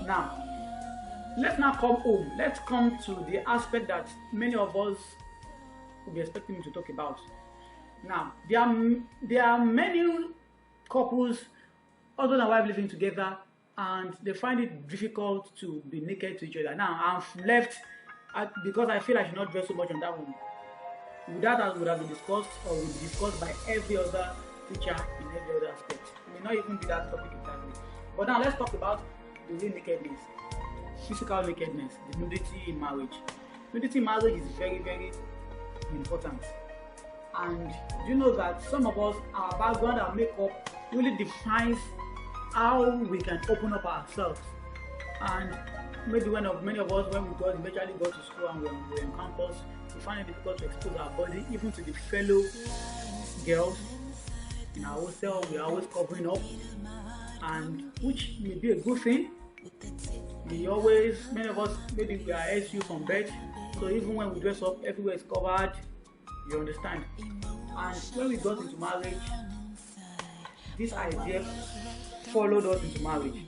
Now, let's now come home. Let's come to the aspect that many of us will be expecting me to talk about. Now, there are many couples, husband and wife living together, and they find it difficult to be naked to each other. Now, I've left because I feel I should not dwell so much on that one. That would have been discussed or will be discussed by every other teacher in every other aspect. It may not even be that topic entirely. But now let's talk about the real nakedness, physical nakedness, the nudity in marriage. Nudity in marriage is very, very important. And you know that some of us, our background, our makeup really defines how we can open up ourselves. And maybe many of us, when we eventually go to school and we're in campus, we find it difficult to expose our body even to the fellow girls in our hostel. We are always covering up, and which may be a good thing. Many of us, maybe we are SU from birth, so even when we dress up, everywhere is covered. You understand? And when we got into marriage, this idea followed us into marriage.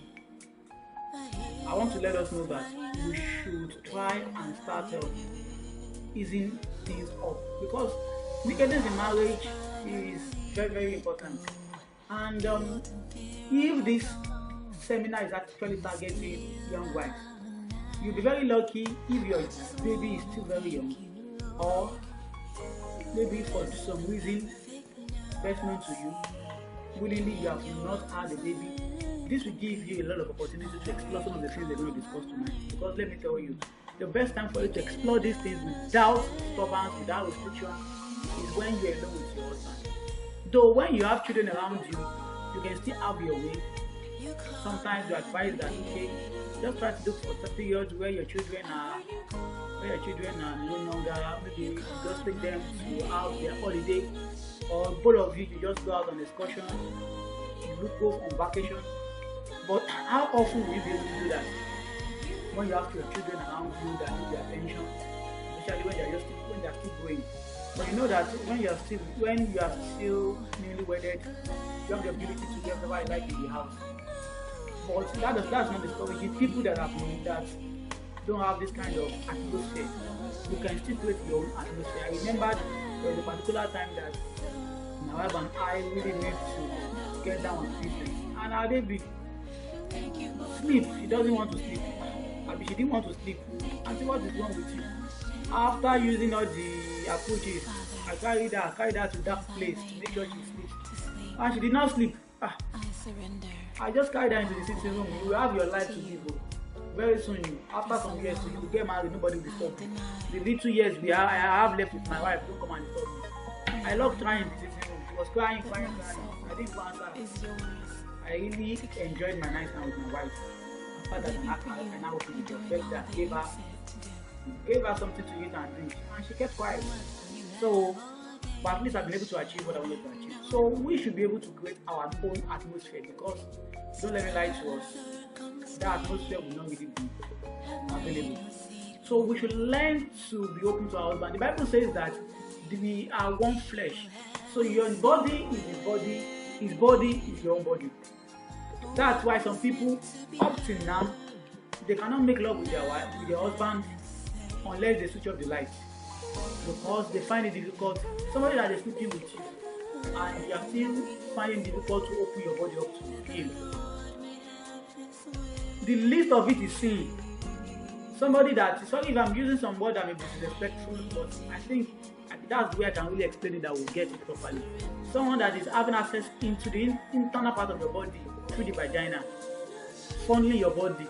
I want to let us know that we should try and start easing things up, because nakedness in marriage is very, very important. And if this seminar is actually targeting young wives, you'll be very lucky if your baby is still very young, or maybe for some reason best known to you, willingly you have not had a baby. This will give you a lot of opportunity to explore some of the things we're going to discuss tonight. Because let me tell you, the best time for you to explore these things without disturbance, without restriction, is when you're alone with your husband. Though when you have children around you, you can still have your way. Sometimes you advise that, okay, just try to look for periods where your children are no longer, maybe just take them to have their holiday, or both of you just go out on excursion, you go on vacation. But how often will you be able to do that when you have your children around you that need your attention, especially when they are still growing? But you know that when you are still newly wedded, you have the ability to get whatever you like in the house. But that's not discouraging people that don't have this kind of atmosphere. You can still create your own atmosphere. I remember there was a particular time that my wife and I really need to get down on business, and our baby sleep. She doesn't want to sleep. She didn't want to sleep. And see what is wrong with you? After using all the approaches, I carried her to that place to make sure she sleeps. And she did not sleep. I just carried her into the sitting room. You will have your life to live. Very soon, after some years, you will get married. Nobody will disturb you. The little years I have left with my wife, don't come and disturb me. I love trying in the sitting room. She was crying. I didn't answer. I really enjoyed my night time with my wife. After that, I now opened the door, that gave her something to eat and drink, and she kept quiet. So, but at least I've been able to achieve what I wanted to achieve. So we should be able to create our own atmosphere, because don't let me lie to us, that atmosphere will not really be available. So we should learn to be open to our husband. The Bible says that we are one flesh. So your body is his body, his body is your own body. That's why some people, up till now, they cannot make love with their wife, with their husband, unless they switch off the lights, because they find it difficult. Somebody that is sleeping with you, and you are still finding it difficult to open your body up to him. The least of it is sin. Somebody that, sorry if I'm using some word that may be disrespectful, but I think that's the way I can really explain it, that will get it properly. Someone that is having access into the internal part of your body through the vagina, fondling your body.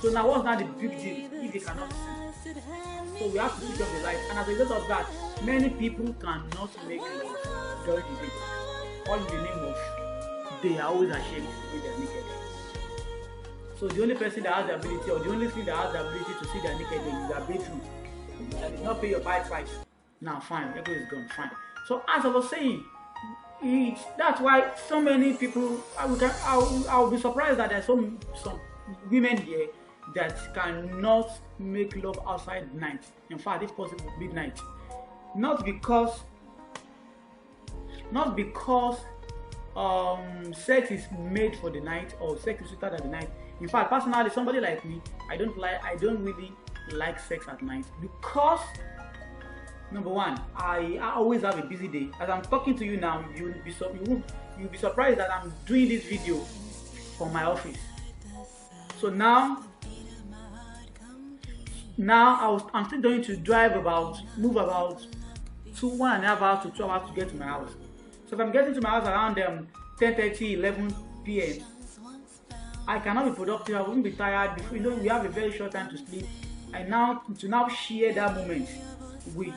So now what's not the big deal if they cannot see? So we have to switch off the light, and as a result of that, many people cannot make love during the day. All in the name of they are always ashamed to see their naked. So the only person that has the ability, or the only thing that has the ability to see their naked is their bedroom. That did not pay your bike price. Now fine, everything is gone, fine. So as I was saying, that's why so many people, I'll be surprised that there's some women here that cannot make love outside night. In fact, if possible, midnight. Not because sex is made for the night, or sex is suited at the night. In fact, personally, somebody like me, I don't really like sex at night because number one, I always have a busy day. As I'm talking to you now, you'll be surprised that I'm doing this video from my office. So now I'm still going to move about 1.5 hours to 2 hours to get to my house. So if I'm getting to my house around 10:30, 11 p.m., I cannot be productive. I won't be tired. Before, we have a very short time to sleep. And now to share that moment with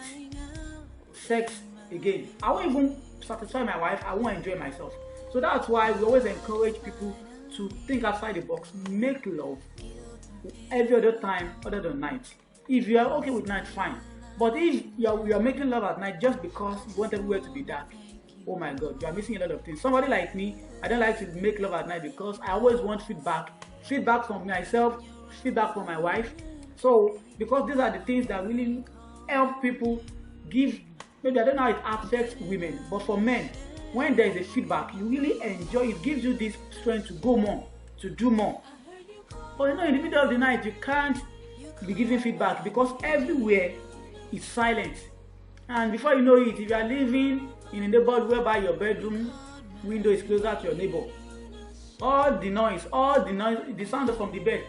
sex again, I won't even satisfy my wife. I won't enjoy myself. So that's why we always encourage people to think outside the box, make love every other time other than night. If you are okay with night, fine. But if you are making love at night just because you want everywhere to be dark, oh my God, you are missing a lot of things. Somebody like me, I don't like to make love at night because I always want feedback from myself, feedback from my wife. So because these are the things that really help people give. Maybe I don't know how it affects women, but for men, when there is a feedback, you really enjoy it. Gives you this strength to go more, to do more. But in the middle of the night, you can't be giving feedback because everywhere is silent. And before you know it, if you are living in a neighborhood whereby your bedroom window is closer to your neighbor, all the noise, the sound from the bed,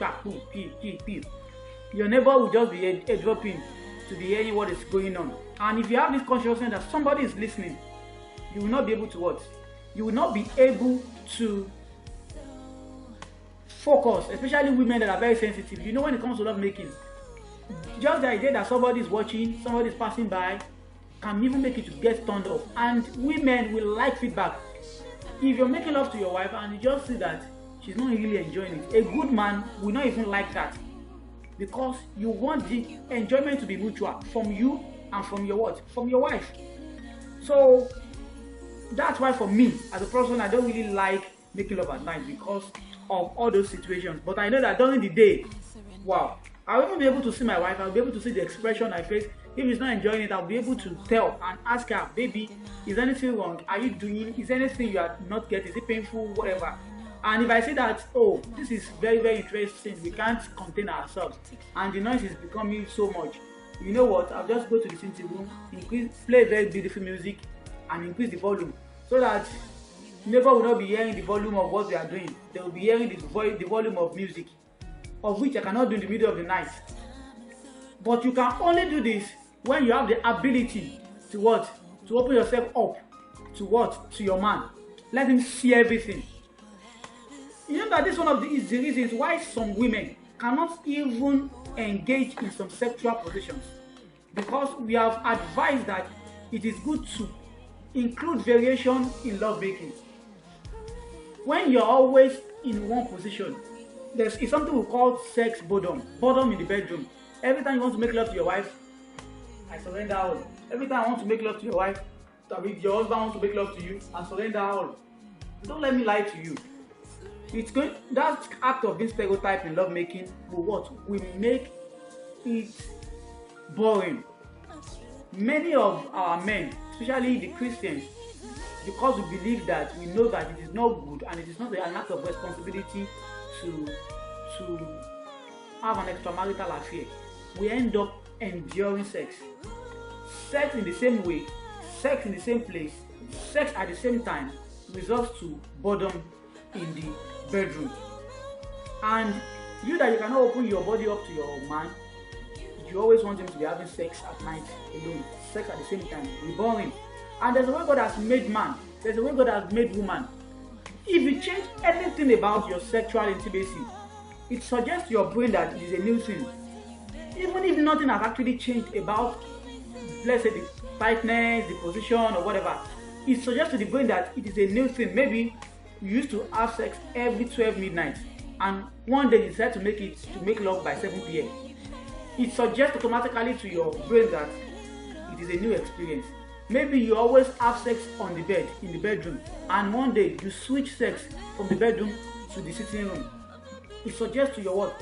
your neighbor will just be dropping to be hearing what is going on. And if you have this consciousness that somebody is listening, you will not be able to what? You will not be able to focus, especially women that are very sensitive. When it comes to love making, just the idea that somebody is watching, somebody is passing by, can even make it to get turned off. And women will like feedback. If you're making love to your wife and you just see that she's not really enjoying it, a good man will not even like that, because you want the enjoyment to be mutual from you and from your what? From your wife. So that's why for me, as a person, I don't really like making love at night because of all those situations. But I know that during the day, wow, I'll even be able to see my wife. I'll be able to see the expression on her face. If she's not enjoying it, I'll be able to tell and ask her, baby, is anything wrong? Are you doing? Is anything you are not getting? Is it painful? Whatever. And if I see that, oh, this is very, very interesting, we can't contain ourselves, and the noise is becoming so much, you know what? I'll just go to the sitting room, play very beautiful music, and increase the volume, so that neighbor will not be hearing the volume of what we are doing. They will be hearing the volume of music, of which I cannot do in the middle of the night. But you can only do this when you have the ability to what? To open yourself up to what? To your man. Let him see everything. You know that this is one of the reasons why some women cannot even engage in some sexual positions, because we have advised that it is good to include variation in love making. When you're always in one position, there's something we call sex boredom in the bedroom. Every time you want to make love to your wife, I surrender all. Every time I want to make love to your wife, your husband wants to make love to you, I surrender all. Don't let me lie to you. That act of being stereotyped in love making will make it boring. Many of our men, especially the Christians, because we believe that, we know that it is not good and it is not an act of responsibility to have an extramarital affair, we end up enduring sex. Sex in the same way, sex in the same place, sex at the same time results to boredom in the bedroom. And you cannot open your body up to your man, you always want him to be having sex at night alone, sex at the same time, be boring. And there's a way God has made man, there's a way God has made woman. If you change anything about your sexual intimacy, it suggests to your brain that it is a new thing. Even if nothing has actually changed about, let's say, the tightness, the position, or whatever, it suggests to the brain that it is a new thing. Maybe you used to have sex every 12 midnight, and one day you decide to make love by 7 p.m. It suggests automatically to your brain that it is a new experience. Maybe you always have sex on the bed, in the bedroom, and one day you switch sex from the bedroom to the sitting room. It suggests to your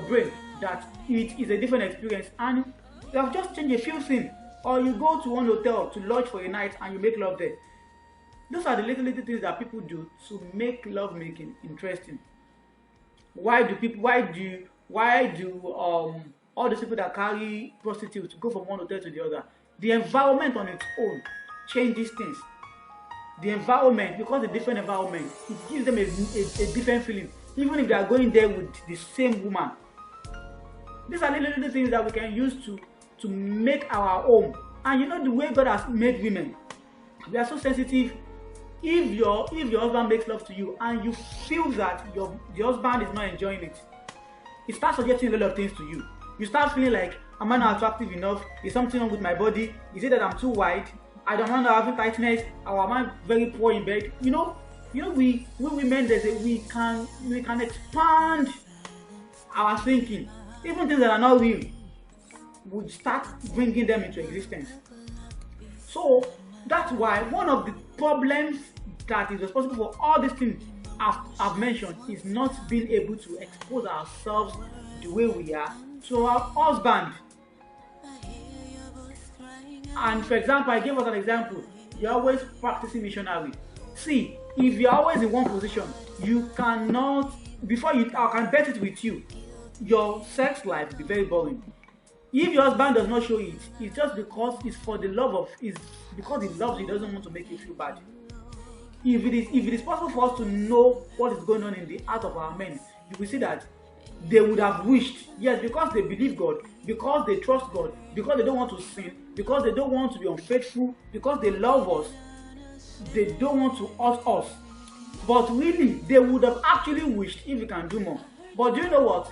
brain that it is a different experience, and you have just changed a few things. Or you go to one hotel to lodge for a night and you make love there. Those are the little things that people do to make love making interesting. Why do all these people that carry prostitutes go from one hotel to the other? The environment on its own changes things. The environment, because the different environment, it gives them a different feeling, even if they are going there with the same woman. These are little things that we can use to make our home. And you know the way God has made women, they are so sensitive. If your husband makes love to you and you feel that the husband is not enjoying it, it starts suggesting a lot of things to you. You start feeling like, am I not attractive enough? Is something wrong with my body? Is it that I'm too wide? I don't want to have tightness, or am I very poor in bed? We women, we can expand our thinking. Even things that are not real, would start bringing them into existence. So that's why one of the problems that is responsible for all these things I've mentioned is not being able to expose ourselves the way we are to our husband. And for example, I gave us an example. You're always practicing missionary. See, if you're always in one position, you cannot, I can bet it with you, your sex life will be very boring. If your husband does not show it, it's just because it's for the love of, it's because he loves you, he doesn't want to make you feel bad. If it is possible for us to know what is going on in the heart of our men, you will see that they would have wished, yes, because they believe God, because they trust God, because they don't want to sin, because they don't want to be unfaithful, because they love us, they don't want to hurt us. But really, they would have actually wished if we can do more. But do you know what?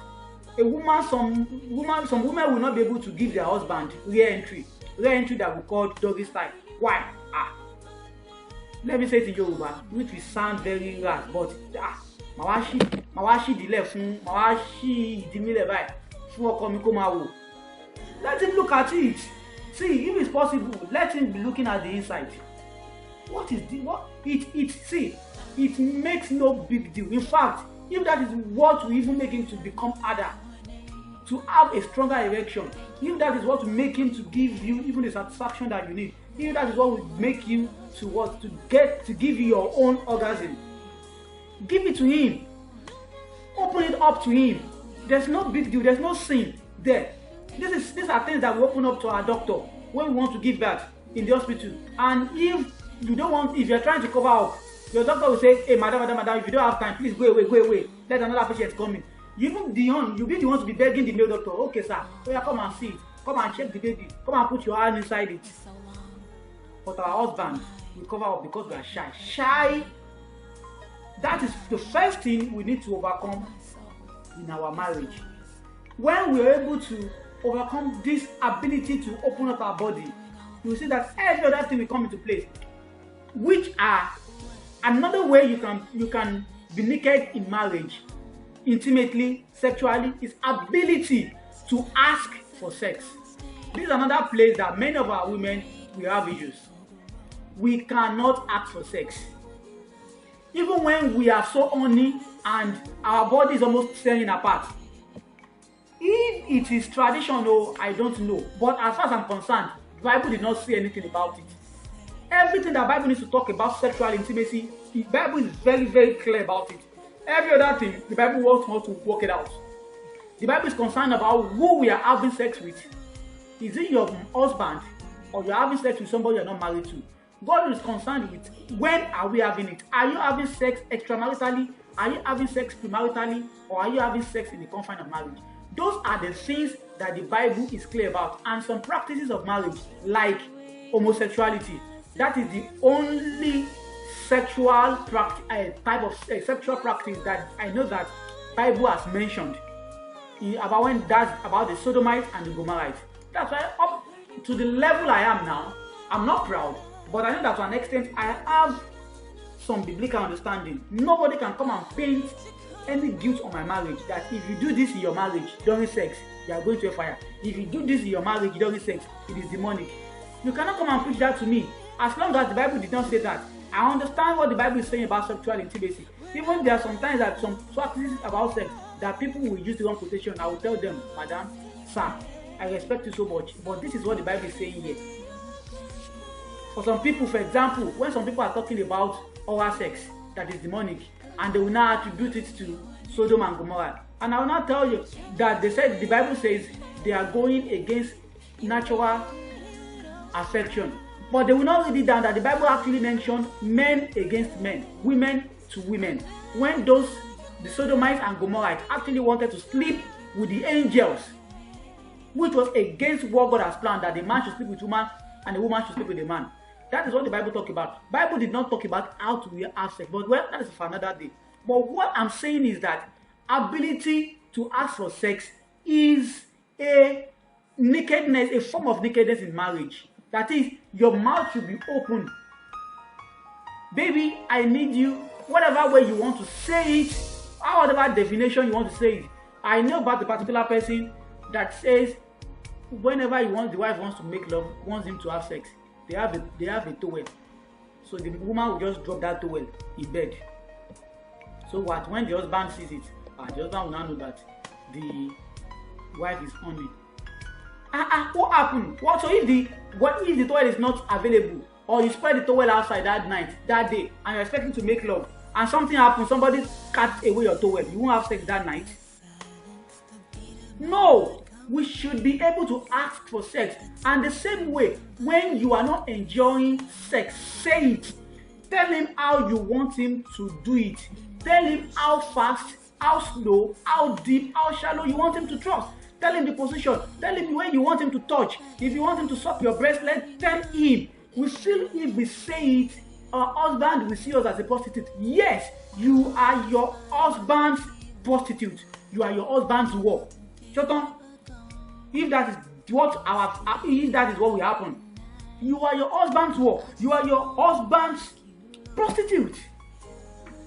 Some women will not be able to give their husband rear entry that we call doggy style. Why? Let me say it in Yoruba, which will sound very rash, but mawashi dile fun, mawashi idimile bai fun ọkọ mi kó máa wò. Let him look at it. See, if it's possible, let him be looking at the inside. What it makes no big deal. In fact, if that is what will even make him to become harder, to have a stronger erection, if that is what will make him to give you even the satisfaction that you need, if that is what will make you to give you your own orgasm, give it to him. Open it up to him. There's no big deal. There's no sin there. These are things that we open up to our doctor when we want to give birth in the hospital. And if you're trying to cover up, your doctor will say, hey, madam, if you don't have time, please go away. Let another patient come in. You'll be the one to be begging the male doctor, okay, sir, come and see it. Come and check the baby. Come and put your hand inside it. But our husband will cover up because we are shy. Shy, that is the first thing we need to overcome in our marriage. When we are able to overcome this ability to open up our body, you will see that every other thing will come into place, which are another way you can be naked in marriage, intimately, sexually, is ability to ask for sex. This is another place that many of our women will have issues. We cannot ask for sex. Even when we are so horny and our body is almost tearing apart. If it is traditional, I don't know. But as far as I'm concerned, the Bible did not say anything about it. Everything that the Bible needs to talk about sexual intimacy, the Bible is very, very clear about it. Every other thing, the Bible wants us to work it out. The Bible is concerned about who we are having sex with. Is it your husband, or you're having sex with somebody you're not married to? God is concerned with when are we having it. Are you having sex extramaritally? Are you having sex premaritally? Or are you having sex in the confines of marriage? Those are the things that the Bible is clear about. And some practices of marriage, like homosexuality, that is the only sexual type of sexual practice that I know that Bible has mentioned about the Sodomites and the Gomorrites. That's why up to the level I am now, I'm not proud, but I know that to an extent I have some biblical understanding. Nobody can come and paint any guilt on my marriage, that if you do this in your marriage during sex, you are going to a fire. If you do this in your marriage during sex, it is demonic. You cannot come and preach that to me. As long as the Bible did not say that, I understand what the Bible is saying about sexual intimacy. Even there are sometimes that some practices about sex that people will use the wrong quotation. I will tell them, madam, sir, I respect you so much, but this is what the Bible is saying here. For some people, for example, when some people are talking about oral sex that is demonic, and they will now attribute it to Sodom and Gomorrah. And I will not tell you that the Bible says they are going against natural affection. But they will not read it down that the Bible actually mentioned men against men, women to women. When the Sodomites and Gomorrahites actually wanted to sleep with the angels, which was against what God has planned, that the man should sleep with woman and the woman should sleep with the man. That is what the Bible talks about. The Bible did not talk about how to have sex, but well, that is for another day. But what I'm saying is that ability to ask for sex is a nakedness, a form of nakedness in marriage. That is, your mouth should be open. Baby, I need you. Whatever way you want to say it, whatever definition you want to say it. I know about the particular person that says whenever the wife wants to make love, wants him to have sex, they have a towel. So the woman will just drop that towel in bed. So what? When the husband sees it, the husband will now know that the wife is on it. What happened? What? So if the towel is not available, or you spread the towel outside that night, that day, and you're expecting to make love, and something happens, somebody cuts away your towel, you won't have sex that night? No! We should be able to ask for sex. And the same way, when you are not enjoying sex, say it. Tell him how you want him to do it. Tell him how fast, how slow, how deep, how shallow you want him to trust. Tell him the position. Tell him where you want him to touch. If you want him to suck your breast, tell him. We feel if we say it, our husband will see us as a prostitute. Yes, you are your husband's prostitute. You are your husband's whore. Shut up. If that is what will happen, you are your husband's whore. You are your husband's prostitute.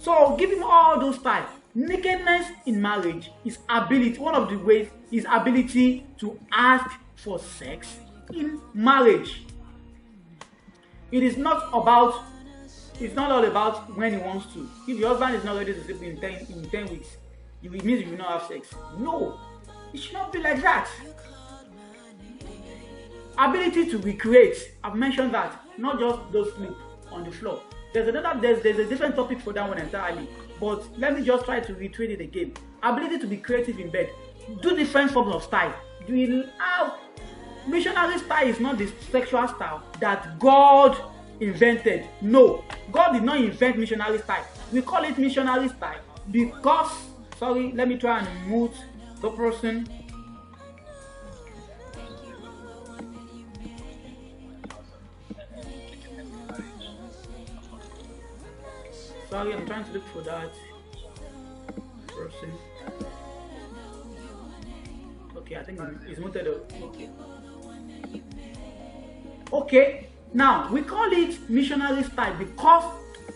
So give him all those types. Nakedness in marriage is ability. One of the ways is ability to ask for sex in marriage. It's not all about when he wants to. If your husband is not ready to sleep in 10 weeks, it means you will not have sex. No, it should not be like that. Ability to recreate. I've mentioned that. Not just those sleep on the floor. There's a different topic for that one entirely. But let me just try to reiterate it again. Ability to be creative in bed. Do different forms of style. Missionary style is not the sexual style that God invented. No, God did not invent missionary style. We call it missionary style because, sorry, let me try and mute the person. Sorry, I'm trying to look for that person. Okay, I think it's muted up. Okay, now we call it missionary style because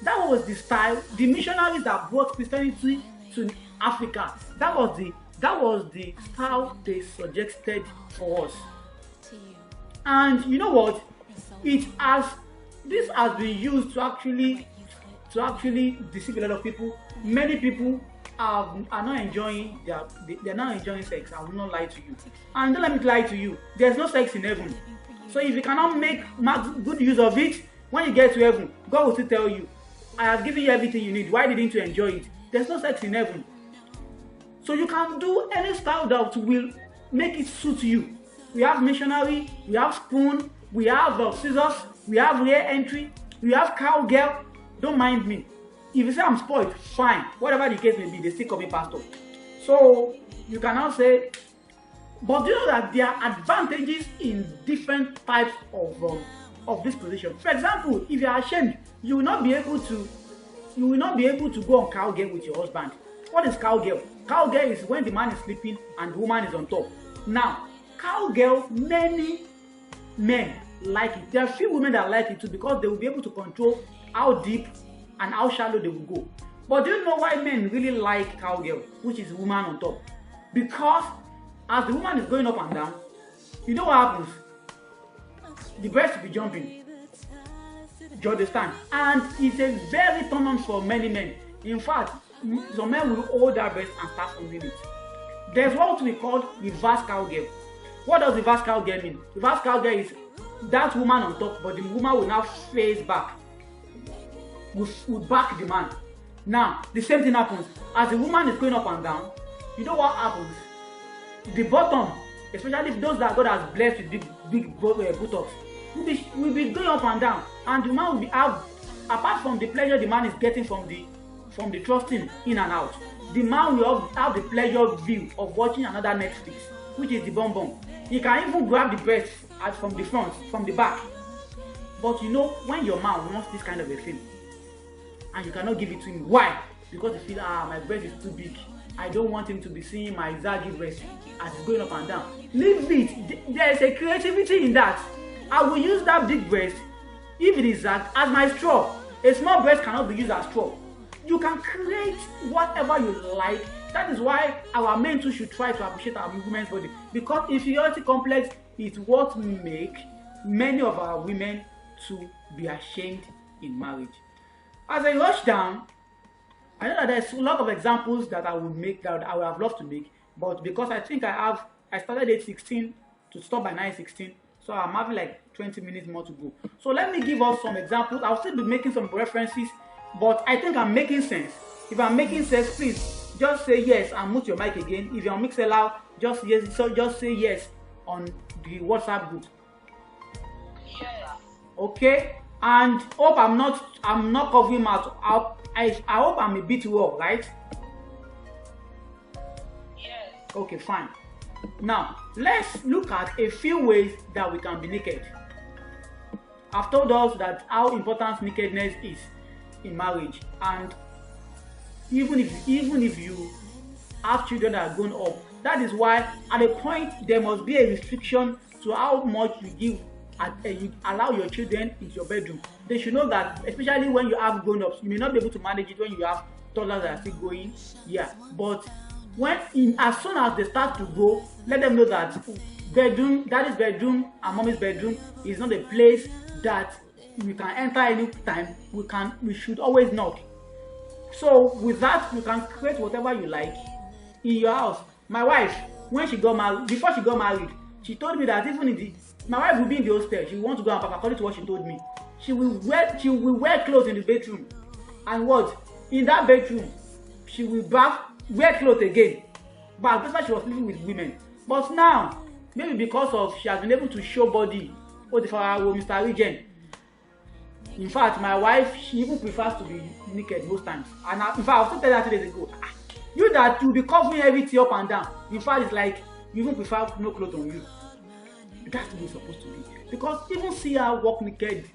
that was the style, the missionaries that brought Christianity to Africa. That was the style they suggested for us. And you know what? This has been used to actually deceive a lot of people. Many people are not enjoying they're not enjoying sex. I will not lie to you. And don't let me lie to you. There's no sex in heaven. So if you cannot make good use of it, when you get to heaven, God will still tell you, I have given you everything you need. Why didn't you enjoy it? There's no sex in heaven. So you can do any style that will make it suit you. We have missionary, we have spoon, we have scissors, we have rear entry, we have cowgirl. Don't mind me. If you say I'm spoiled, fine. Whatever the case may be, they still call me pastor. So you cannot say, but you know that there are advantages in different types of this position. For example, if you are ashamed, you will not be able to go on cowgirl with your husband. What is cowgirl? Cowgirl is when the man is sleeping and the woman is on top. Now, cowgirl, many men like it. There are few women that like it too because they will be able to control how deep and how shallow they will go. But do you know why men really like cowgirl, which is woman on top? Because as the woman is going up and down, you know what happens? The breast will be jumping. Do you understand? And it's a very turn on for many men. In fact, some men will hold their breast and start holding it. There's what we call reverse cowgirl. What does reverse cowgirl mean? Reverse cowgirl is that woman on top, but the woman will now face back. Will back the man. Now, the same thing happens. As the woman is going up and down, you know what happens? The bottom, especially those that God has blessed with big buttocks, will be going up and down, and the man will have, apart from the pleasure the man is getting from the thrusting in and out, the man will have the pleasure view of watching another Netflix, which is the bum bum. He can even grab the breast from the front, from the back. But you know, when your man wants this kind of a thing, and you cannot give it to him, why? Because you feel, my breast is too big. I don't want him to be seeing my zaggy breast as it's going up and down. Leave it. There is a creativity in that. I will use that big breast, if it is zagged, as my straw. A small breast cannot be used as straw. You can create whatever you like. That is why our men too should try to appreciate our women's body, because inferiority complex is what make many of our women to be ashamed in marriage. As I rush down, I know that there's a lot of examples that I would make, that I would have loved to make, but because I think I started at 16 to stop by 9:16, so I'm having like 20 minutes more to go. So let me give us some examples. I'll still be making some references, but I think I'm making sense. If I'm making sense, please just say yes and mute your mic again. If you're on Mixlr, just yes, so just say yes on the WhatsApp group. Yes. Okay, and hope I'm not covering mouth. I hope I'm a bit raw, right? Yes. Okay, fine. Now, let's look at a few ways that we can be naked. I've told us that how important nakedness is in marriage, and even if you have children that are grown up, that is why at a point there must be a restriction to how much you allow your children into your bedroom. They should know that, especially when you have grown-ups, you may not be able to manage it when you have toddlers that are still going. Yeah, but as soon as they start to grow, let them know that daddy's bedroom and mommy's bedroom is not a place that we can enter any time. We should always knock. So with that, you can create whatever you like in your house. My wife, when she got married, before she got married, she told me that my wife will be in the hostel. She wants to go and pack, according to what she told me. She will wear clothes in the bedroom, and what in that bedroom she will wear clothes again. But that's why she was living with women. But now, maybe because she has been able to show body, for Mr. Regen. In fact, my wife, she even prefers to be naked most times. And in fact, I was still telling her 2 days ago, you that you be covering everything up and down. In fact, it's like you even prefer no clothes on you. That's the way it's supposed to be. Because even see her walk naked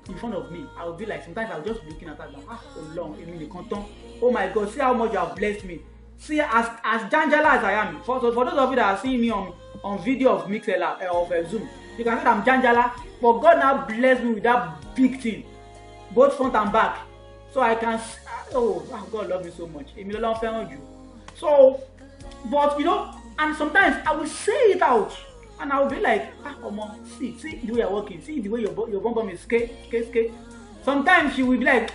in front of me, I will be like, sometimes I'll just be looking at her like, so long, oh my God, see how much you have blessed me. See, as janjala as I am. For those of you that are seeing me on video of Mixlr of Zoom, you can see that I'm janjala, but God now blessed me with that big thing, both front and back. So I can, God love me so much. So, but you know, and sometimes I will say it out. And I will be like, see the way you're walking, see the way your bum bum is skate. Sometimes she will be like,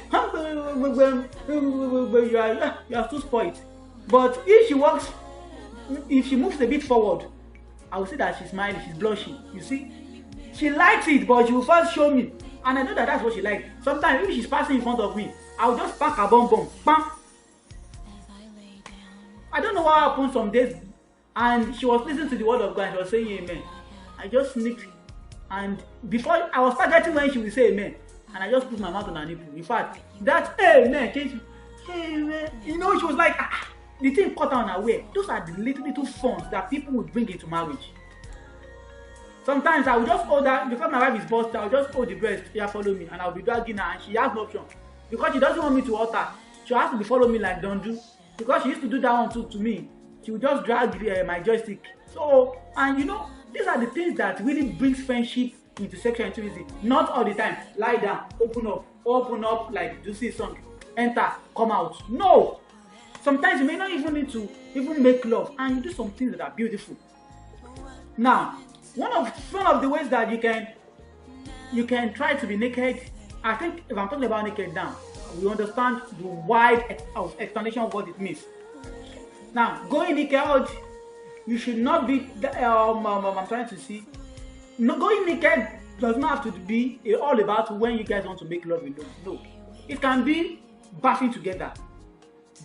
you are too spoiled. But if she moves a bit forward, I will see that she's smiling, she's blushing. You see, she likes it, but she will first show me, and I know that that's what she likes. Sometimes if she's passing in front of me, I will just pack her bum bum, bam. I don't know what happened some days. And she was listening to the word of God and she was saying amen. I just sneaked, and before I was targeting when she would say amen, and I just put my mouth on her nipple. In fact, that amen changed me. Amen. You know, she was like, the thing caught her on her way. Those are the little funds that people would bring into marriage. Sometimes I would just hold her, because my wife is busted, I would just hold the breast, yeah, follow me, and I'll be dragging her, and she has no option. Because she doesn't want me to hurt her, she has to be follow me like don't do. Because she used to do that one too to me. She would just drag my joystick. So, and you know, these are the things that really brings friendship into sexual intimacy. Not all the time. Lie down, open up like you see song. Enter, come out. No! Sometimes you may not even need to even make love, and you do some things that are beautiful. Now, one of the ways that you can try to be naked, I think if I'm talking about naked now, we understand the wide explanation of what it means. Now, going naked, you should not be, I'm trying to see, no, going naked does not have to be all about when you guys want to make love alone. No, it can be bathing together.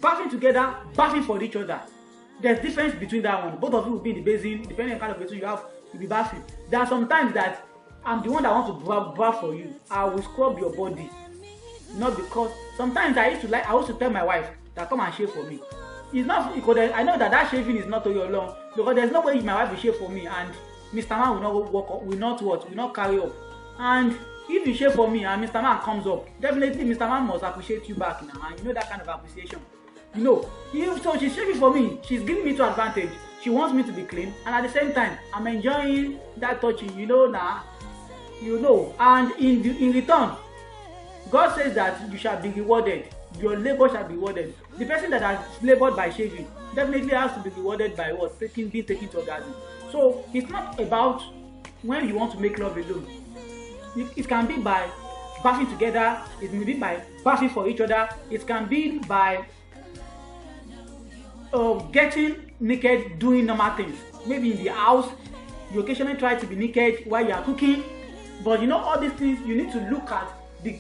Bathing together, bathing for each other. There's difference between that one. Both of you will be in the basin, depending on the kind of basin you have, you'll be bathing. There are some times that I'm the one that wants to bath for you. I will scrub your body. Not because sometimes I used to tell my wife that come and shave for me. It's not because I know that shaving is not all long, because there's no way my wife will shave for me and Mr. Man will not carry up. And if you shave for me and Mr. Man comes up, definitely Mr. Man must appreciate you back now. And you know that kind of appreciation. You know, so she's shaving for me, she's giving me to advantage. She wants me to be clean, and at the same time, I'm enjoying that touching, you know now. You know, and in return, God says that you shall be rewarded. Your labor shall be rewarded. The person that has labored by shaving definitely has to be rewarded by what? Being taken to orgasm. So it's not about when you want to make love alone. It can be by bathing together. It may be by bathing for each other. It can be by getting naked, doing normal things. Maybe in the house, you occasionally try to be naked while you are cooking. But you know, all these things you need to look at the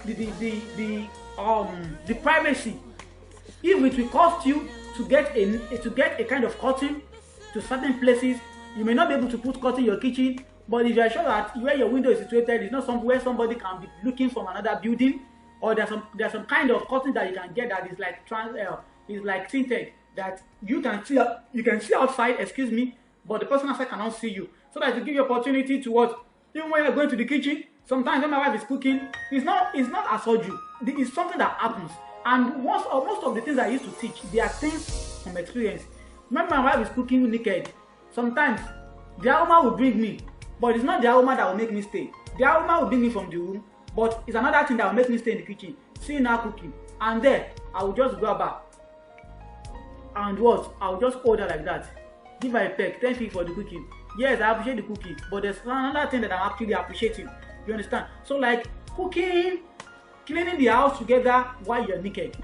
privacy. If it will cost you to get a kind of curtain to certain places, you may not be able to put curtain in your kitchen. But if you are sure that where your window is situated is not somewhere somebody can be looking from another building, or there's some kind of curtain that you can get that is like tinted, that you can see outside, excuse me, but the person outside cannot see you. So that to give you opportunity to what, even when you're going to the kitchen, sometimes when my wife is cooking, it's not as urgent. It's something that happens. And most of the things I used to teach, they are things from experience. When my wife is cooking naked, sometimes the aroma will bring me, but it's not the aroma that will make me stay. The aroma will bring me from the room, but it's another thing that will make me stay in the kitchen, seeing her cooking. And there, I will just grab her. And what? I will just hold her like that. Give her a peck, thank you for the cooking. Yes, I appreciate the cooking, but there's another thing that I'm actually appreciating. You understand? So like cooking, cleaning the house together while you're naked.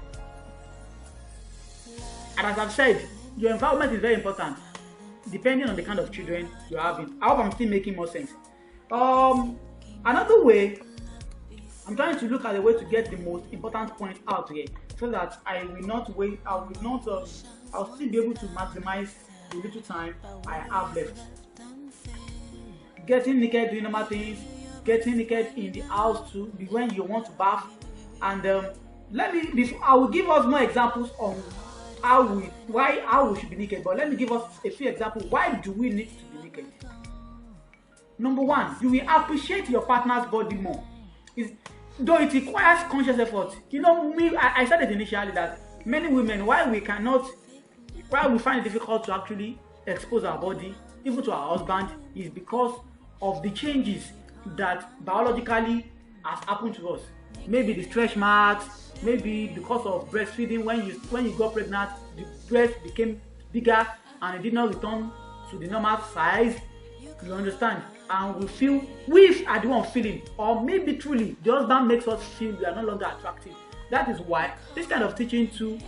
And as I've said, your environment is very important, depending on the kind of children you're having. I hope I'm still making more sense. Another way, I'm trying to look at the way to get the most important point out here, so that I will not wait. I'll still be able to maximize the little time I have left. Getting naked, doing normal things, getting naked in the house too, when you want to bath. And I will give us more examples on how we should be naked. But let me give us a few examples. Why do we need to be naked? Number one, you will appreciate your partner's body more. Though it requires conscious effort. You know, I said it initially that many women, why we find it difficult to actually expose our body, even to our husband, is because of the changes that biologically has happened to us. Maybe the stretch marks, maybe because of breastfeeding. When you got pregnant, the breast became bigger and it did not return to the normal size. You understand? And we are the one feeling, or maybe truly the husband makes us feel we are no longer attractive. That is why this kind of teaching too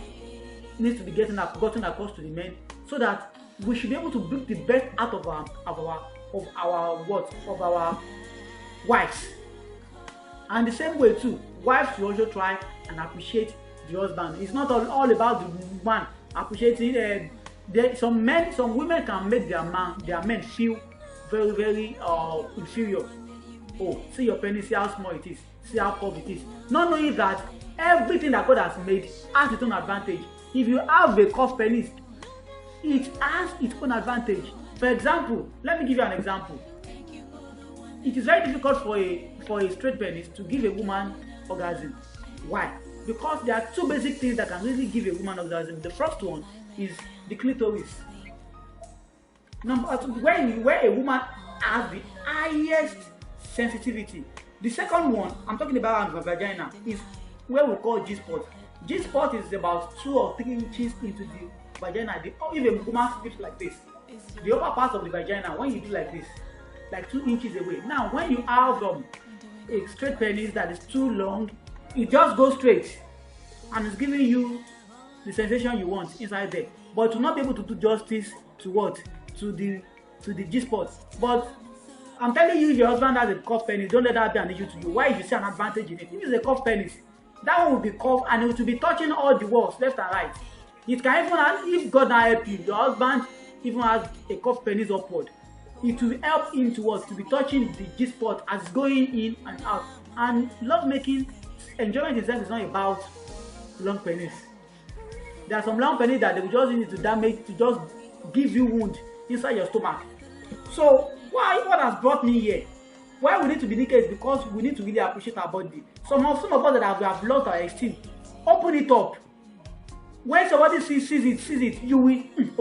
needs to be gotten across to the men, so that we should be able to bring the best out of our wives. And the same way too, wives should also try and appreciate the husband. It's not all about the woman appreciating. Some women can make their men feel very, very inferior. Oh, see your penis, see how small it is, see how curved it is. Not knowing that everything that God has made has its own advantage. If you have a curved penis, it has its own advantage. For example, let me give you an example. It is very difficult for a straight penis to give a woman orgasm. Why? Because there are two basic things that can really give a woman orgasm. The first one is the clitoris. Number two, where a woman has the highest sensitivity. The second one, I'm talking about the vagina, is where we call G-spot. G-spot is about 2 or 3 inches into the vagina. If a woman sleeps like this, the upper part of the vagina, when you do like this, like 2 inches away. Now, when you have a straight penis that is too long, it just goes straight and it's giving you the sensation you want inside there. But to not be able to do justice to what? To the G-spot. But I'm telling you, if your husband has a curved penis, don't let that be an issue to you. Why? If you see an advantage in it, if it's a curved penis, that one will be covered and it will be touching all the walls left and right. It can even have, if God not help you, your husband even has a cuff penis upward, it will help him towards to be touching the G spot as going in and out. And love making, enjoyment itself is not about long penis. There are some long penis that they will just need to damage, to just give you wound inside your stomach. So what has brought me here? Why we need to be naked is because we need to really appreciate our body. Some of us that have lost our esteem, open it up. When somebody sees it, you will, it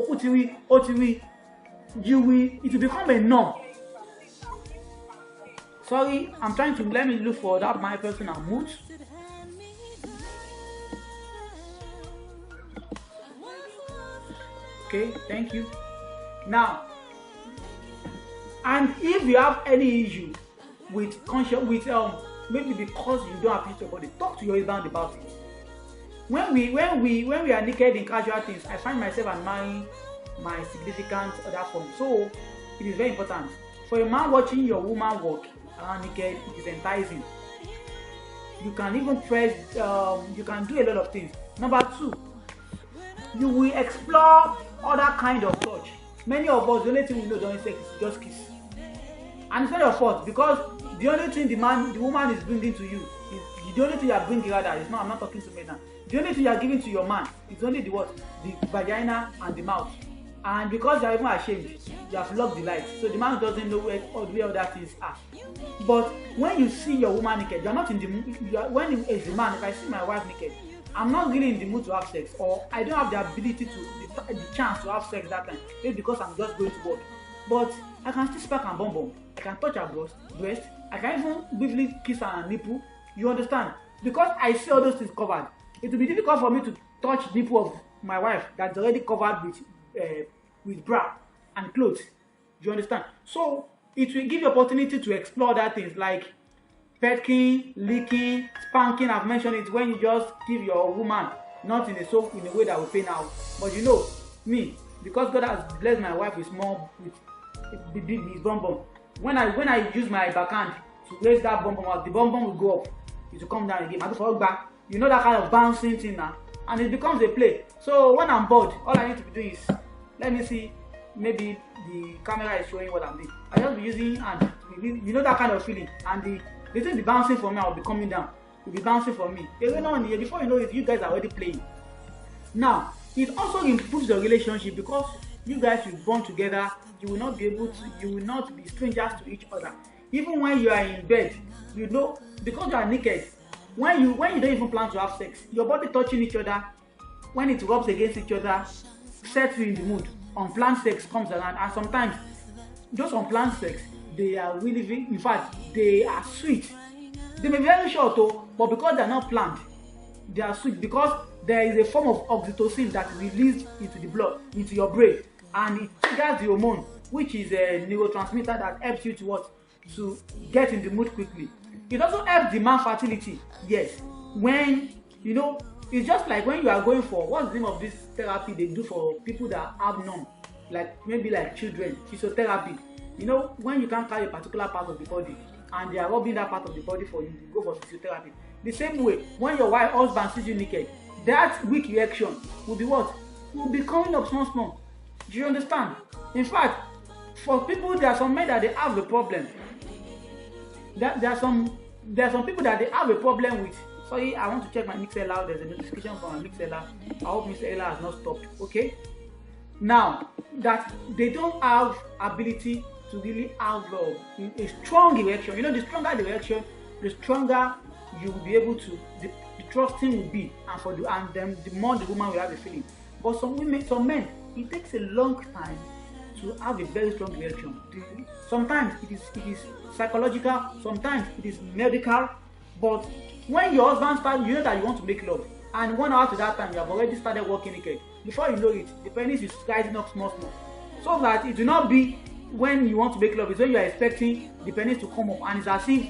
will become a norm. Sorry, I'm trying to, let me look for that my personal mood. Okay, thank you. Now, and if you have any issue with maybe because you don't appreciate your body, talk to your husband about it. When we are naked in casual things, I find myself admiring my significant other form. So it is very important for a man watching your woman walk around naked. It is enticing. You can even press. You can do a lot of things. Number 2, you will explore other kind of touch. Many of us, the only thing we know during sex is just kiss, and it's not your fault because the only thing the woman is bringing to you is the only thing you are bringing rather. It's not. I'm not talking to men now. The only thing you are giving to your man is only the what? The vagina and the mouth. And because you are even ashamed, you have locked the light. So the man doesn't know where other things are. But when you see your woman naked, you are not in the mood. When as a man, if I see my wife naked, I'm not really in the mood to have sex, or I don't have the ability the chance to have sex that time. Maybe because I'm just going to work. But I can still spark and bum. I can touch her breast. I can even briefly kiss her nipple. You understand? Because I see all those things covered. It will be difficult for me to touch the nipple of my wife that's already covered with bra and clothes. Do you understand? So it will give you opportunity to explore that things like pecking, licking, spanking. I've mentioned it when you just give your woman, not in a way that will pain out. But you know me, because God has blessed my wife with his bum bum. When I use my backhand to raise that bum bum out, the bum bum will go up. It will come down again. I go forward back. You know that kind of bouncing thing now, and it becomes a play. So when I'm bored, all I need to be doing is, let me see, maybe the camera is showing what I'm doing. I just be using and you know that kind of feeling, and the thing be bouncing for me, I'll be coming down. It will be bouncing for me. Before you know it, you guys are already playing. Now, it also improves the relationship because you guys will bond together. You will not be strangers to each other. Even when you are in bed, you know, because you are naked. When you don't even plan to have sex, your body touching each other, when it rubs against each other, sets you in the mood. Unplanned sex comes around, and sometimes those unplanned sex, they are really, in fact, they are sweet. They may be very short though, but because they are not planned, they are sweet because there is a form of oxytocin that is released into the blood, into your brain, and it triggers the hormone, which is a neurotransmitter that helps you to get in the mood quickly. It also helps the man fertility. Yes, when you know, it's just like when you are going for, what's the name of this therapy they do for people that have none, like maybe like children, physiotherapy. You know, when you can't carry a particular part of the body and they are rubbing that part of the body for you, you go for physiotherapy. The same way, when your husband sees you naked, that weak reaction will be what? Will be coming up small. Do you understand? In fact, for people, there are some men that they have a problem. There are some people that they have a problem with. Sorry, I want to check my mixer loud. There's a notification from my mixer loud. I hope mixer Ella has not stopped. Okay. Now that they don't have ability to really have a strong erection. You know, the stronger the erection, the stronger you will be able to. The trusting will be, and then the more the woman will have a feeling. But some men, it takes a long time to have a very strong erection. Sometimes it is psychological, sometimes it is medical. But when your husband starts, you know that you want to make love, and 1 hour to that time you have already started walking naked. Before you know it, the penis is rising up small, so that it will not be when you want to make love. It's when you are expecting the penis to come up, and it's as if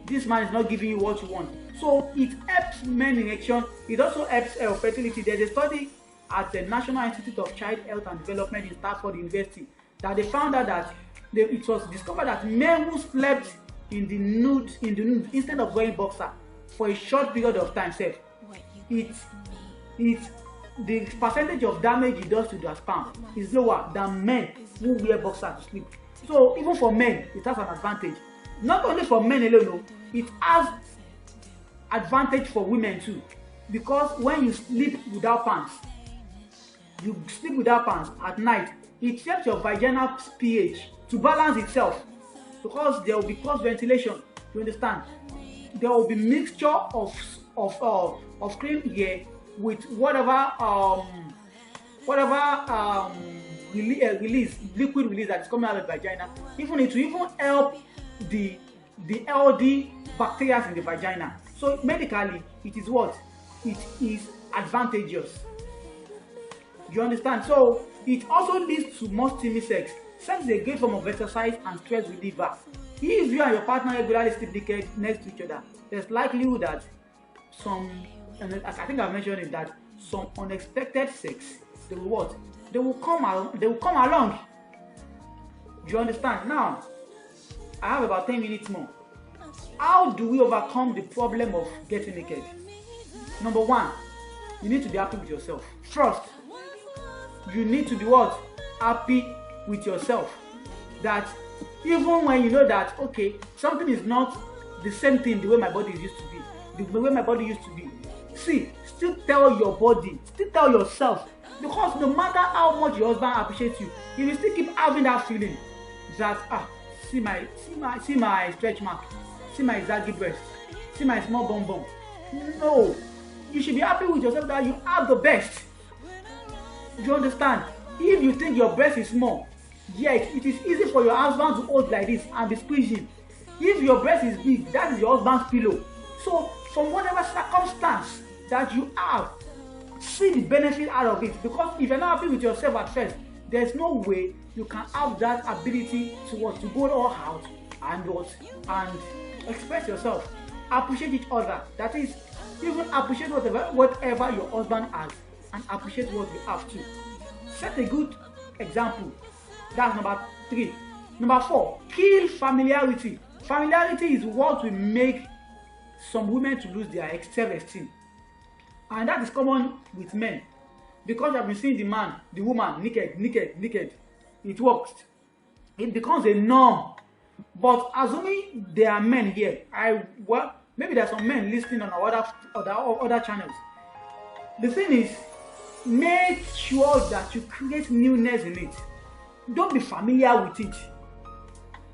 this man is not giving you what you want. So it helps men in erection. It also helps fertility. There's a study at the National Institute of Child Health and Development in Stanford University that they found out that it was discovered that men who slept in the nude instead of wearing boxer for a short period of time, sef, it the percentage of damage it does to their sperm is lower than men who wear boxers to sleep. So even for men, it has an advantage. Not only for men alone, no, it has advantage for women too. Because when you sleep without pants, at night, it helps your vaginal pH to balance itself, because there will be cross ventilation. You understand? There will be mixture of clean air with whatever liquid release that is coming out of the vagina. It will even help the healthy bacteria in the vagina. So medically, it is what? It is advantageous. You understand? So it also leads to more steamy sex. Sex is a great form of exercise and stress reliever. If you and your partner regularly sleep naked next to each other, there's likelihood that and I think I've mentioned it, that some unexpected sex, they will come along. You understand? Now, I have about 10 minutes more. How do we overcome the problem of getting naked? Number one, you need to be happy with yourself. First, you need to be what? Happy with yourself. That even when you know that, okay, something is not the same thing the way my body used to be, the way my body used to be. See, still tell your body, still tell yourself, because no matter how much your husband appreciates you, you will still keep having that feeling that see my stretch mark, see my zaggy breast, see my small bum bum. No, you should be happy with yourself that you have the best. You understand? If you think your breast is small, yet it is easy for your husband to hold like this and be squeezing. If your breast is big, that is your husband's pillow. So from whatever circumstance that you have, see the benefit out of it. Because if you're not happy with yourself at first, there's no way you can have that ability to go all out and express yourself. Appreciate each other. That is, even appreciate whatever your husband has, and appreciate what you have too. Set a good example. That's number 3. Number 4, kill familiarity. Familiarity is what will make some women to lose their self-esteem, and that is common with men, because you have been seeing the woman naked. It works. It becomes a norm. But assuming there are men here, maybe there are some men listening on our other channels. The thing is, make sure that you create newness in it. Don't be familiar with it,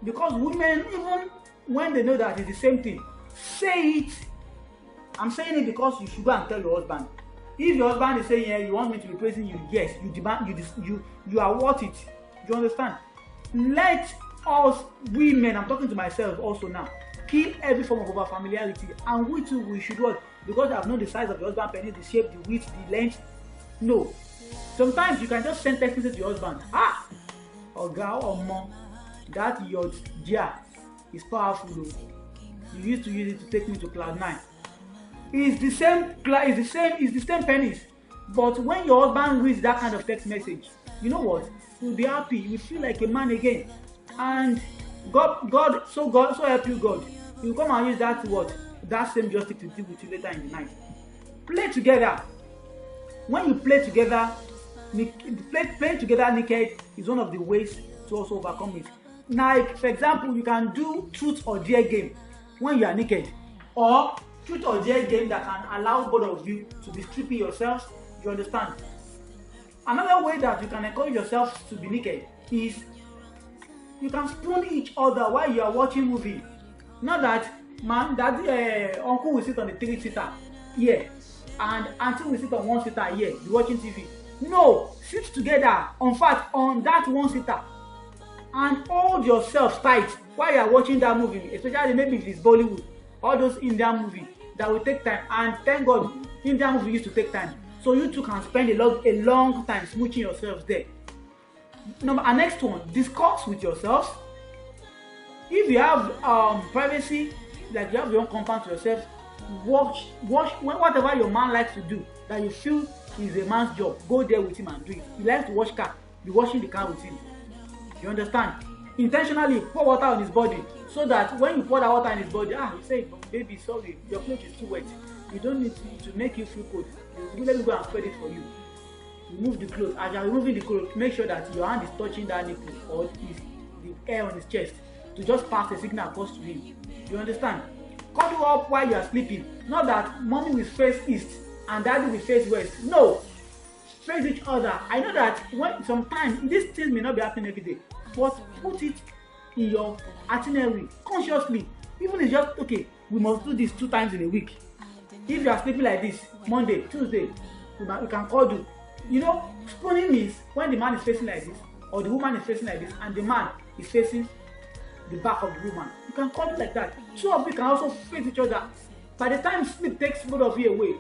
because women, even when they know that it's the same thing, say it. I'm saying it because you should go and tell your husband. If your husband is saying, yeah, you want me to be praising you, yes, you are worth it. You understand? Let us women, I'm talking to myself also now, kill every form of over familiarity. And we too, we should what? Because I've known the size of your husband, penny, the shape, the width, the length. No. Sometimes you can just send text message to your husband. Oga or mom, that your jar is powerful though. You used to use it to take me to cloud 9. It's the same pennies. But when your husband reads that kind of text message, you know what? You'll be happy. You will feel like a man again. And God, so help you God. You come and use that word, that same justice to deal with you later in the night. Play together. When you play together, playing together naked is one of the ways to also overcome it. Now, for example, you can do truth or dare game when you are naked, or truth or dare game that can allow both of you to be stripping yourselves. You understand? Another way that you can encourage yourself to be naked is you can spoon each other while you are watching movie. Not that uncle will sit on the 3-seater here and auntie will sit on 1-seater here, be watching TV. No, sit together. In fact, on that 1-seater, and hold yourself tight while you are watching that movie. Especially maybe if it's Bollywood, all those Indian movies that will take time. And thank God, Indian movie used to take time. So you two can spend a long time smooching yourselves there. And next one, discuss with yourselves. If you have privacy, like you have your own compound to yourself, watch whatever your man likes to do that you feel is a man's job. Go there with him and do it. He likes to wash car, be washing the car with him. You understand? intentionally pour water on his body, so that when you pour that water in his body, you say, baby, sorry, your clothes is too wet. You don't need to make you feel cold. Let me go and spread it for you. Remove the clothes. As you are removing the clothes, make sure that your hand is touching that nipple or the air on his chest to just pass the signal across to him. You understand? Cuddle up while you are sleeping. Not that mommy will face east and daddy will face west. No. Face each other. I know that when sometimes these things may not be happening every day, but put it in your itinerary consciously. Even if it's just okay, we must do this 2 times in a week. If you are sleeping like this, Monday, Tuesday, we can cuddle. You know, spooning means when the man is facing like this, or the woman is facing like this, and the man is facing the back of the woman. You can cuddle like that. 2 of you can also face each other. By the time sleep takes both of you away,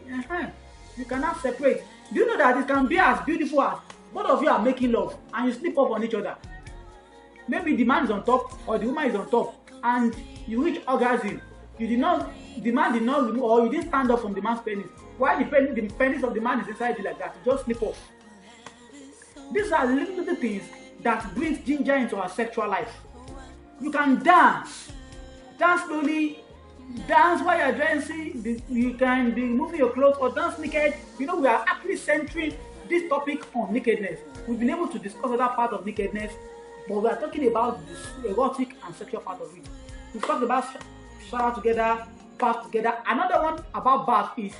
you cannot separate. Do you know that it can be as beautiful as both of you are making love and you sleep up on each other? Maybe the man is on top or the woman is on top, and you reach orgasm. The man did not remove, or you didn't stand up from the man's penis. While the penis of the man is inside you like that, you just slip off. These are little things that brings ginger into our sexual life. You can dance slowly, dance while you're dancing. You can be moving your clothes or dance naked. You know, we are actually centering this topic on nakedness. We've been able to discuss other part of nakedness, but we are talking about the erotic and sexual part of it. We've talked about shower together, bath together. Another one about bath is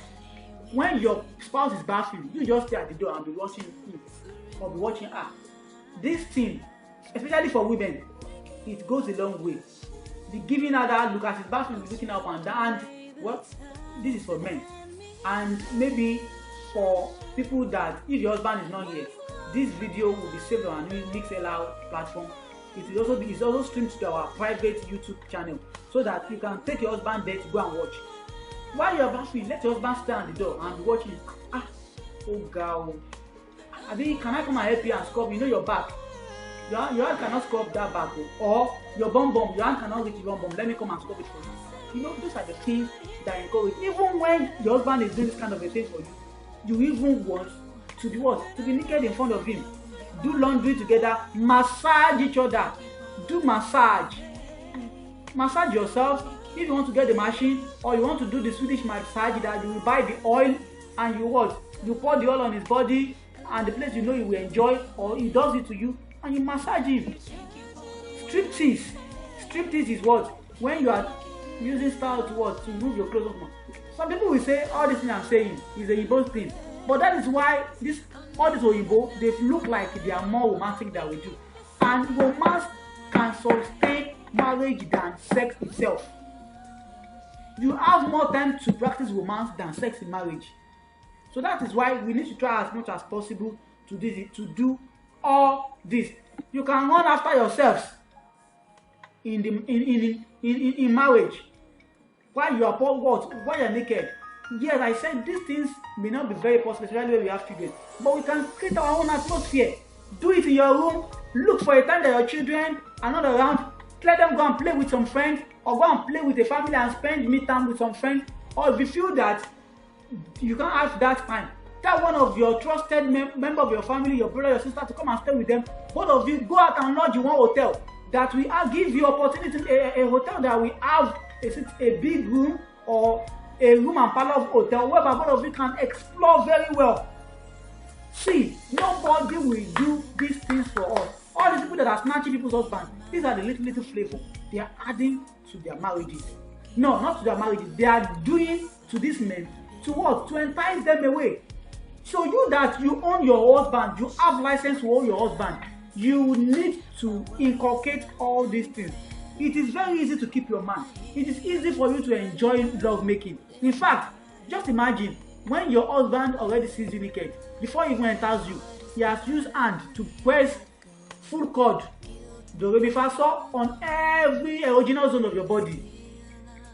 when your spouse is bathing, you just stay at the door and be watching him or be watching her. This thing, especially for women, it goes a long way. The giving her that look as he's bathing, looking up and down. What? This is for men. And maybe for people that if your husband is not here, this video will be saved on our new MixLR platform. It's also streamed to our private YouTube channel, so that you can take your husband there to go and watch. While you are bathing, let your husband stand at the door and be watching. Oh girl, can I come and help you and scrub? You know your back. Your hand cannot scrub that back, or your bum, your hand cannot reach your bum. Let me come and scrub it for you. You know, those are the things that encourage. Even when your husband is doing this kind of a thing for you, you even want to be what? To be naked in front of him. Do laundry together, massage each other, do massage. Massage yourself. If you want to get the machine, or you want to do the Swedish massage that you will buy the oil and you what? You pour the oil on his body and the place you know he will enjoy, or he does it to you and you massage him. Striptease. Striptease is what? When you are using style to what? To move your clothes off. Some people will say all this thing I'm saying is a Igbo thing. But that is why all these Oyibo, they look like they are more romantic than we do. And romance can sustain marriage than sex itself. You have more time to practice romance than sex in marriage. So that is why we need to try as much as possible to do all this. You can run after yourselves in marriage while you are while you are naked. Yes, I said these things may not be very possible, especially when we have children. But we can create our own atmosphere. Do it in your room. Look for a time that your children are not around. Let them go and play with some friends, or go and play with a family and spend me-time with some friends. Or if you feel that you can't have that time, tell one of your trusted member of your family, your brother, your sister, to come and stay with them. Both of you go out and lodge in one hotel that we give you opportunity, a hotel that we have a big room or a room and parlor hotel where both of you can explore very well. See, nobody will do these things for us. All these people that are snatching people's husbands, these are the little flavor they are adding to their marriages. No, not to their marriages. They are doing to these men to what? To entice them away. So you that you own your husband, you have license to own your husband, you need to inculcate all these things. It is very easy to keep your man. It is easy for you to enjoy love making. In fact, just imagine when your husband already sees you naked, before he even enters you, he has used hand to press full cord, do re mi fa so, on every erogenous zone of your body.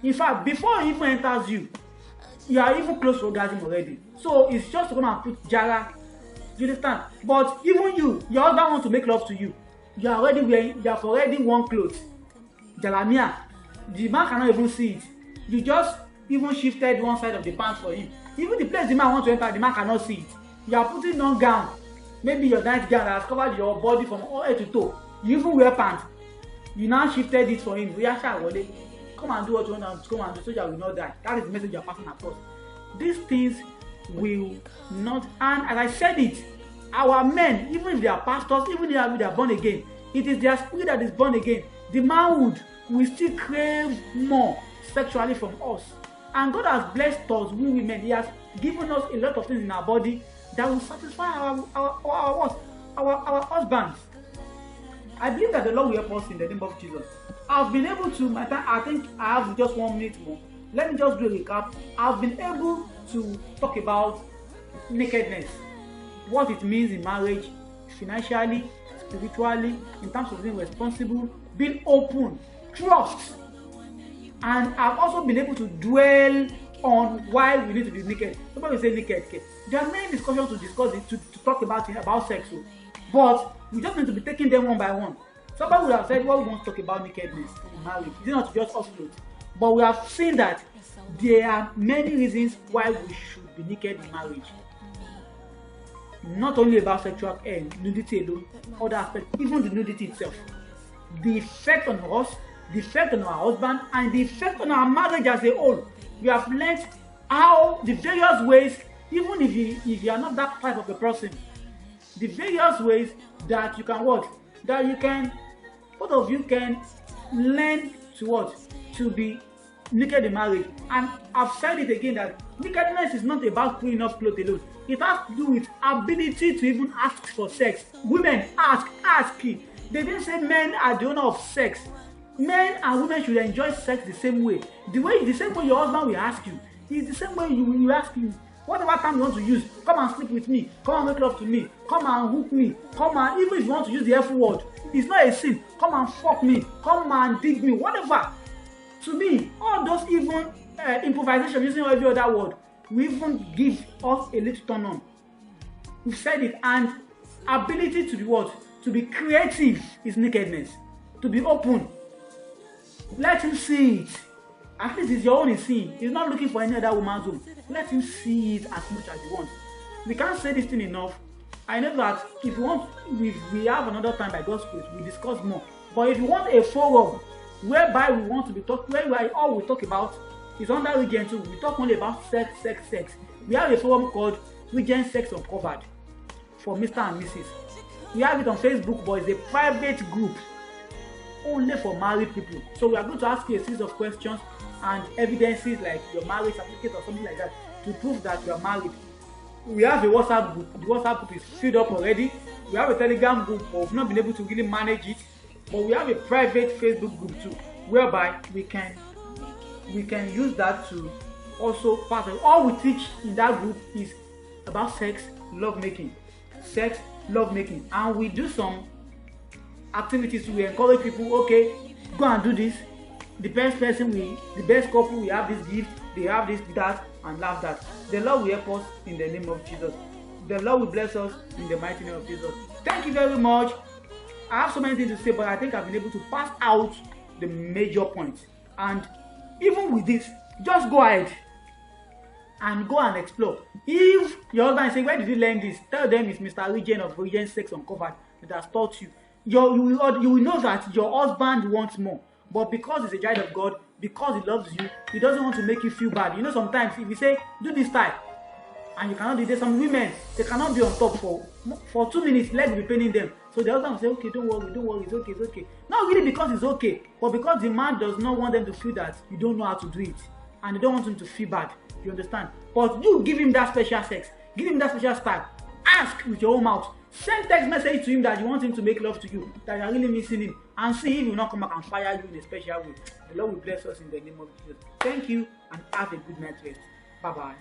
In fact, before he even enters you, you are even close to orgasm already. So it's just to come and put jara. You understand? But even you, your husband wants to make love to you. You are already worn clothes. Jalamia. The man cannot even see it. You just even shifted one side of the pants for him. Even the place the man wants to enter, the man cannot see it. You are putting on gown. Maybe your night gown that has covered your body from head to toe. You even wear pants. You now shifted it for him. Come and do what you want to come and do so that we will not die. That is the message you are passing across. These things will not, and as I said it, our men, even if they are pastors, even if they are born again, it is their spirit that is born again. The manhood will still crave more sexually from us. And God has blessed us, we women. He has given us a lot of things in our body that will satisfy our husbands. I believe that the Lord will help us in the name of Jesus. I've been able to, I think I have just 1 minute more. Let me just do a recap. I've been able to talk about nakedness, what it means in marriage, financially, spiritually, in terms of being responsible, being open, trust. And I've also been able to dwell on why we need to be naked. Somebody will say naked. Okay. There are many discussions to discuss it, to talk about sex. But we just need to be taking them one by one. Somebody would have said, well, we want to talk about nakedness in marriage. It's not just us float. But we have seen that there are many reasons why we should be naked in marriage. Not only about sexual nudity alone, other aspects, even the nudity itself. The effect on us, the effect on our husband, and the effect on our marriage as a whole. We have learned how the various ways, even if you are not that type of a person, the various ways that you can what? That you can, both of you can learn to what? To be naked in marriage. And I've said it again that nakedness is not about putting off clothes alone. It has to do with ability to even ask for sex. Women ask. They didn't say men are the owner of sex. Men and women should enjoy sex the same way. The same way your husband will ask you. It's the same way you will ask him. Whatever time you want to use, come and sleep with me, come and make love to me, come and hook me, come and, even if you want to use the F word, it's not a sin. Come and fuck me, come and dig me, whatever. To me, all those even improvisation using every other word will even give us a little turn on. We've said it, and ability to be what? To be creative is nakedness. To be open. Let him see it. At least it's your own is seeing. He's not looking for any other woman's own. Let him see it as much as he wants. We can't say this thing enough. I know that if you want, we have another time by God's grace, we discuss more. But if you want a forum whereby we want to be talking, where all we talk about is under REGEN 2. We talk only about sex. We have a forum called REGEN Sex Uncovered for Mr. and Mrs. We have it on Facebook, but it's a private group only for married people. So we are going to ask you a series of questions and evidences like your marriage certificate or something like that to prove that you are married. We have a WhatsApp group. The WhatsApp group is filled up already. We have a Telegram group, but we've not been able to really manage it. But we have a private Facebook group too, whereby we can use that to also pass. All we teach in that group is about sex, love making, and we do some activities to encourage people. Okay, go and do this. The best person, the best couple, we have this gift, they have this, that, and love that. The Lord will help us in the name of Jesus. The Lord will bless us in the mighty name of Jesus. Thank you very much. I have so many things to say, but I think I've been able to pass out the major points. And even with this, just go ahead and go and explore. If your husband is saying, where did you learn this? Tell them it's Mr. REGEN of REGEN Sex Uncovered that has taught you. You will know that your husband wants more. But because he's a child of God, because he loves you, he doesn't want to make you feel bad. You know, sometimes if you say, do this type, and you cannot do this, some women, they cannot be on top for 2 minutes, leg will be paining them. So the husband will say, okay, don't worry, it's okay. Not really because it's okay, but because the man does not want them to feel that you don't know how to do it. And they don't want him to feel bad. You understand? But you give him that special sex. Give him that special style. Ask with your own mouth. Send text message to him that you want him to make love to you, that you are really missing him, and see if he will not come back and fire you in a special way. The Lord will bless us in the name of Jesus. Thank you, and have a good night rest. Bye-bye.